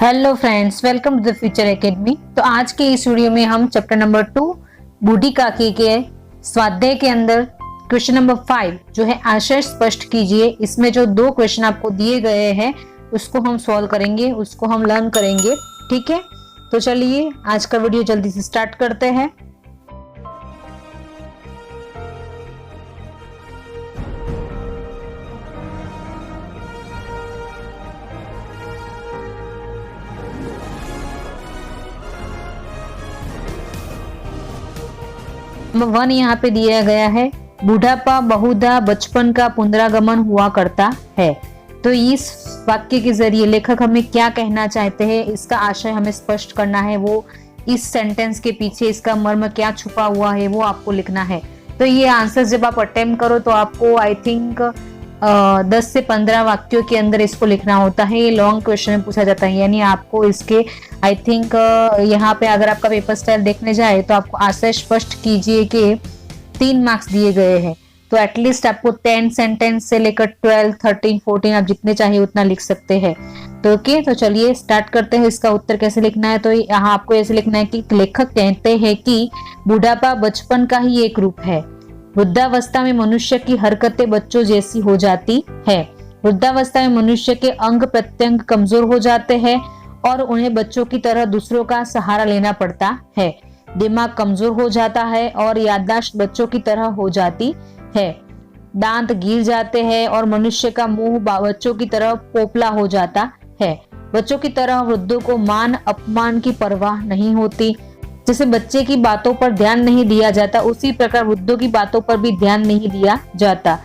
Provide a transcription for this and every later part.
Hello friends, welcome to the Future Academy. तो आज के इस वीडियो में हम चैप्टर नंबर 2 बूढ़ी काकी के स्वाध्याय के अंदर क्वेश्चन नंबर 5 जो है आशय स्पष्ट कीजिए, इसमें जो 2 क्वेश्चन आपको दिए गए हैं उसको हम सॉल्व करेंगे, उसको हम लर्न करेंगे। ठीक है, तो चलिए आज का वीडियो जल्दी से स्टार्ट करते हैं। नंबर 1 यहाँ पे दिया गया है, बुढ़ापा बहुधा बचपन का पुनरागमन हुआ करता है। तो इस वाक्य के जरिए लेखक हमें क्या कहना चाहते हैं, इसका आशय हमें स्पष्ट करना है। वो इस सेंटेंस के पीछे इसका मर्म क्या छुपा हुआ है वो आपको लिखना है। तो ये आंसर जब आप अटेम्प्ट करो तो आपको आई थिंक 10 से 15 वाक्यों के अंदर इसको लिखना होता है। ये लॉन्ग क्वेश्चन में पूछा जाता है, यानी आपको इसके आई थिंक यहाँ पे अगर आपका पेपर स्टाइल देखने जाए तो आपको आशय स्पष्ट कीजिए के 3 मार्क्स दिए गए हैं। तो एटलीस्ट आपको 10 सेंटेंस से लेकर 12, 13, 14 आप जितने चाहिए उतना लिख सकते हैं। तो ओके, तो चलिए स्टार्ट करते हैं। इसका उत्तर कैसे लिखना है, तो यहाँ आपको ऐसे लिखना है कि लेखक कहते हैं कि बुढ़ापा बचपन का ही एक रूप है। वृद्धावस्था में मनुष्य की हरकतें बच्चों जैसी हो जाती है। वृद्धावस्था में मनुष्य के अंग प्रत्यंग कमजोर हो जाते हैं और उन्हें बच्चों की तरह दूसरों का सहारा लेना पड़ता है। दिमाग कमजोर हो जाता है और याददाश्त बच्चों की तरह हो जाती है। दांत गिर जाते हैं और मनुष्य का मुंह बच्चों की तरह पोपला हो जाता है। बच्चों की तरह वृद्धों को मान अपमान की परवाह नहीं होती। जैसे बच्चे की बातों पर ध्यान नहीं दिया जाता, उसी प्रकार वृद्धों की बातों पर भी ध्यान नहीं दिया जाता।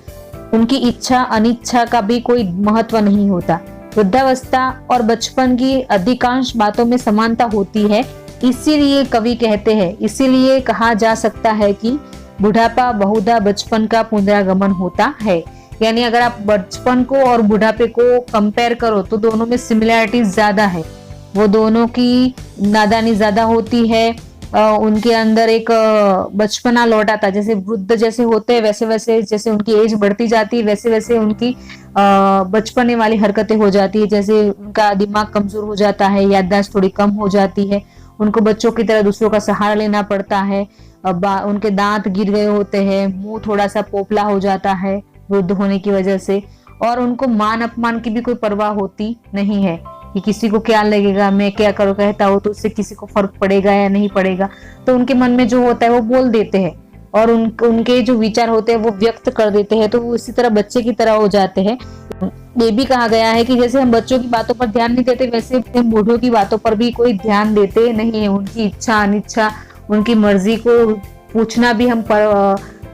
उनकी इच्छा अनिच्छा का भी कोई महत्व नहीं होता। वृद्धावस्था और बचपन की अधिकांश बातों में समानता होती है। इसीलिए कवि कहते हैं, इसीलिए कहा जा सकता है कि बुढ़ापा बहुधा बचपन का पुनरागमन होता है। यानी अगर आप बचपन को और बुढ़ापे को कंपेयर करो तो दोनों में सिमिलैरिटीज ज्यादा है। वो दोनों की नादानी ज्यादा होती है, उनके अंदर एक बचपना लौट आता है। जैसे वृद्ध जैसे होते हैं वैसे वैसे जैसे उनकी एज बढ़ती जाती है वैसे वैसे उनकी बचपने वाली हरकतें हो जाती है। जैसे उनका दिमाग कमजोर हो जाता है, याददाश्त थोड़ी कम हो जाती है, उनको बच्चों की तरह दूसरों का सहारा लेना पड़ता है, उनके दांत गिर गए होते हैं, मुंह थोड़ा सा पोपला हो जाता है वृद्ध होने की वजह से, और उनको मान अपमान की भी कोई परवाह होती नहीं है कि किसी को क्या लगेगा, मैं क्या करो कहता हूँ तो उससे किसी को फर्क पड़ेगा या नहीं पड़ेगा। तो उनके मन में जो होता है वो बोल देते हैं और उनके जो विचार होते हैं वो व्यक्त कर देते हैं। तो वो इसी तरह बच्चे की तरह हो जाते हैं। ये भी कहा गया है कि जैसे हम बच्चों की बातों पर ध्यान नहीं देते वैसे हम बूढ़ों की बातों पर भी कोई ध्यान देते नहीं है। उनकी इच्छा अनिच्छा, उनकी मर्जी को पूछना भी हम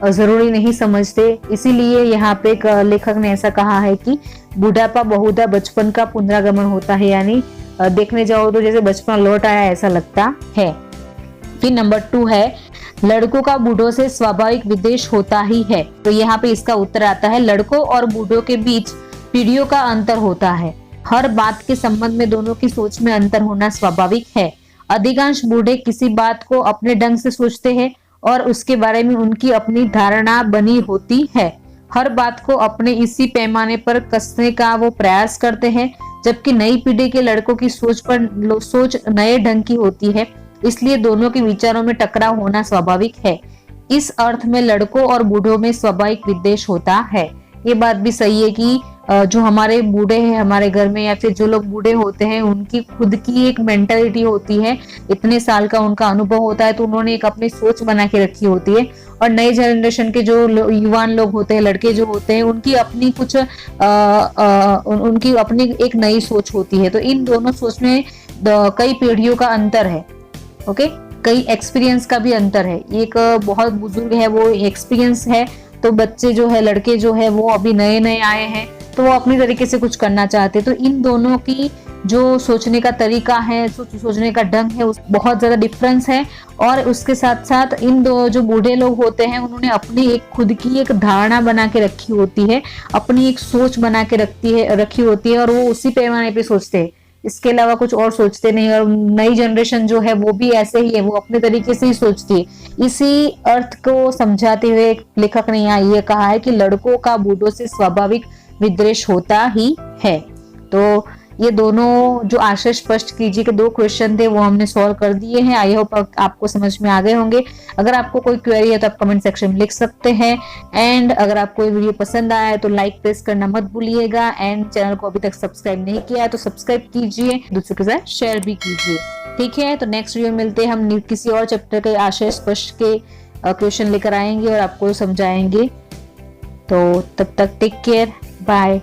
जरूरी नहीं समझते। इसीलिए यहाँ पे लेखक ने ऐसा कहा है कि बुढ़ापा बहुधा बचपन का पुनरागमन होता है, यानी देखने जाओ तो जैसे बचपन लौट आया ऐसा लगता है। फिर नंबर 2 है, लड़कों का बूढ़ों से स्वाभाविक विद्वेष होता ही है। तो यहाँ पे इसका उत्तर आता है, लड़कों और बूढ़ों के बीच पीढ़ियों का अंतर होता है। हर बात के संबंध में दोनों की सोच में अंतर होना स्वाभाविक है। अधिकांश बूढ़े किसी बात को अपने ढंग से सोचते हैं और उसके बारे में उनकी अपनी धारणा बनी होती है। हर बात को अपने इसी पैमाने पर कसने का वो प्रयास करते हैं, जबकि नई पीढ़ी के लड़कों की सोच नए ढंग की होती है। इसलिए दोनों के विचारों में टकराव होना स्वाभाविक है। इस अर्थ में लड़कों और बूढ़ों में स्वाभाविक विद्वेष होता है। ये बात भी सही है कि जो हमारे बूढ़े हैं हमारे घर में या फिर जो लोग बूढ़े होते हैं उनकी खुद की एक मेंटालिटी होती है, इतने साल का उनका अनुभव होता है, तो उन्होंने एक अपनी सोच बना के रखी होती है। और नए जनरेशन के जो युवान लोग होते हैं, लड़के जो होते हैं, उनकी अपनी कुछ उनकी अपनी एक नई सोच होती है। तो इन दोनों सोच में कई पीढ़ियों का अंतर है। ओके, कई एक्सपीरियंस का भी अंतर है। एक बहुत बुजुर्ग है, वो एक्सपीरियंस है, तो बच्चे जो है, लड़के जो है वो अभी नए नए आए हैं तो वो अपनी तरीके से कुछ करना चाहते हैं। तो इन दोनों की जो सोचने का तरीका है, सोचने का ढंग है, उस बहुत ज्यादा डिफरेंस है। और उसके साथ साथ इन दो जो बूढ़े लोग होते हैं उन्होंने अपनी एक खुद की एक धारणा बना के रखी होती है, अपनी एक सोच बना के रखी होती है और वो उसी पैमाने पे सोचते हैं, इसके अलावा कुछ और सोचते नहीं। और नई जनरेशन जो है वो भी ऐसे ही है, वो अपने तरीके से ही सोचती है। इसी अर्थ को समझाते हुए लेखक ने यहाँ ये कहा है कि लड़कों का बूढ़ों से स्वाभाविक विद्वेष होता ही है। तो ये दोनों जो आशय स्पष्ट कीजिए के 2 क्वेश्चन थे वो हमने सॉल्व कर दिए हैं। आई होप आपको समझ में आ गए होंगे। अगर आपको कोई क्वेरी है तो आप कमेंट सेक्शन में लिख सकते हैं। एंड अगर आपको ये वीडियो पसंद आया है तो लाइक प्रेस करना मत भूलिएगा। एंड चैनल को अभी तक सब्सक्राइब नहीं किया है तो सब्सक्राइब कीजिए, दूसरों के साथ शेयर भी कीजिए। ठीक है, तो नेक्स्ट वीडियो में मिलते हैं। हम किसी और चैप्टर के आशय स्पष्ट के क्वेश्चन लेकर आएंगे और आपको समझाएंगे। तो तब तक टेक केयर, बाय।